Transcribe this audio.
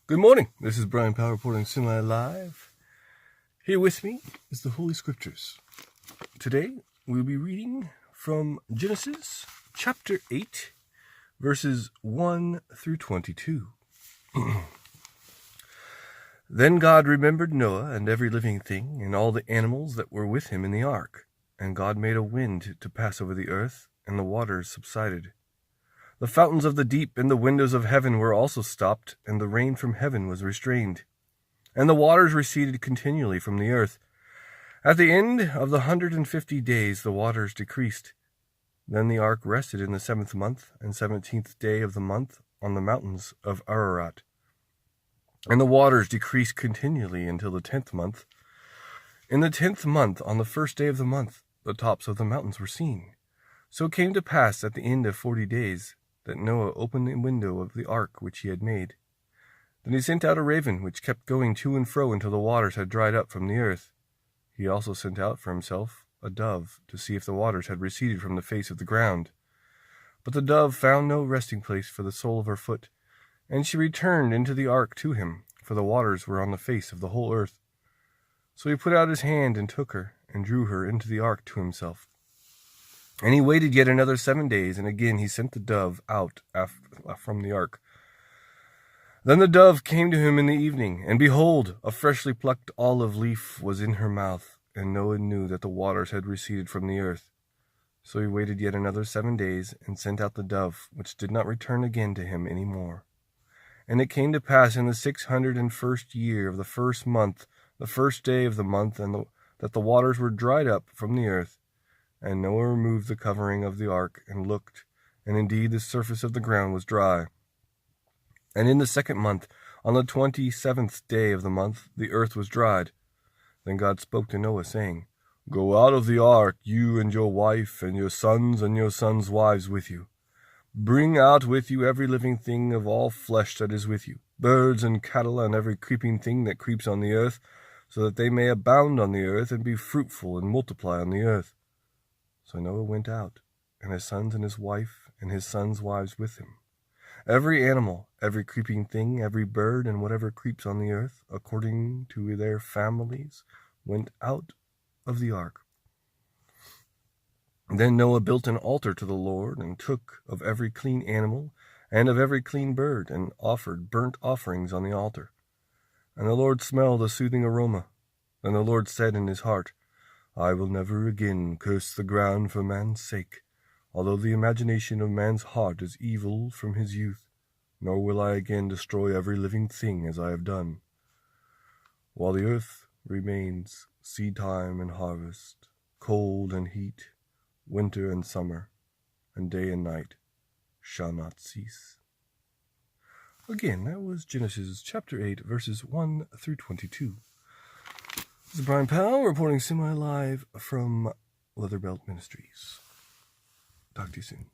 Good morning. This is Brian Powell reporting semi-live. Here with me is the Holy Scriptures. Today we'll be reading from Genesis chapter 8, verses 1 through 22. Then God remembered Noah and every living thing and all the animals that were with him in the ark. And God made a wind to pass over the earth, and the waters subsided. The fountains of the deep and the windows of heaven were also stopped, and the rain from heaven was restrained. And the waters receded continually from the earth. At the end of the 150 days the waters decreased. Then the ark rested in the 7th month and 17th day of the month on the mountains of Ararat. And the waters decreased continually until the 10th month. In the 10th month, on the 1st day of the month, the tops of the mountains were seen. So it came to pass at the end of 40 days that Noah opened the window of the ark which he had made. Then he sent out a raven, which kept going to and fro until the waters had dried up from the earth. He also sent out for himself a dove, to see if the waters had receded from the face of the ground. But the dove found no resting place for the sole of her foot, and she returned into the ark to him, for the waters were on the face of the whole earth. So he put out his hand and took her, and drew her into the ark to himself. And he waited yet another 7 days, and again he sent the dove out from the ark. Then the dove came to him in the evening, and behold, a freshly plucked olive leaf was in her mouth, and Noah knew that the waters had receded from the earth. So he waited yet another 7 days, and sent out the dove, which did not return again to him any more. And it came to pass in the 601st year of the 1st month, the 1st day of the month, that the waters were dried up from the earth. And Noah removed the covering of the ark, and looked, and indeed the surface of the ground was dry. And in the 2nd month, on the 27th day of the month, the earth was dried. Then God spoke to Noah, saying, Go out of the ark, you and your wife, and your sons' wives with you. Bring out with you every living thing of all flesh that is with you, birds and cattle, and every creeping thing that creeps on the earth, so that they may abound on the earth, and be fruitful and multiply on the earth. So Noah went out, and his sons and his wife, and his sons' wives with him. Every animal, every creeping thing, every bird, and whatever creeps on the earth, according to their families, went out of the ark. Then Noah built an altar to the Lord, and took of every clean animal, and of every clean bird, and offered burnt offerings on the altar. And the Lord smelled a soothing aroma. Then the Lord said in his heart, I will never again curse the ground for man's sake, although the imagination of man's heart is evil from his youth, nor will I again destroy every living thing as I have done. While the earth remains, seedtime and harvest, cold and heat, winter and summer, and day and night shall not cease. Again, that was Genesis chapter 8, verses 1 through 22. This is Brian Powell reporting semi-live from Leatherbelt Ministries. Talk to you soon.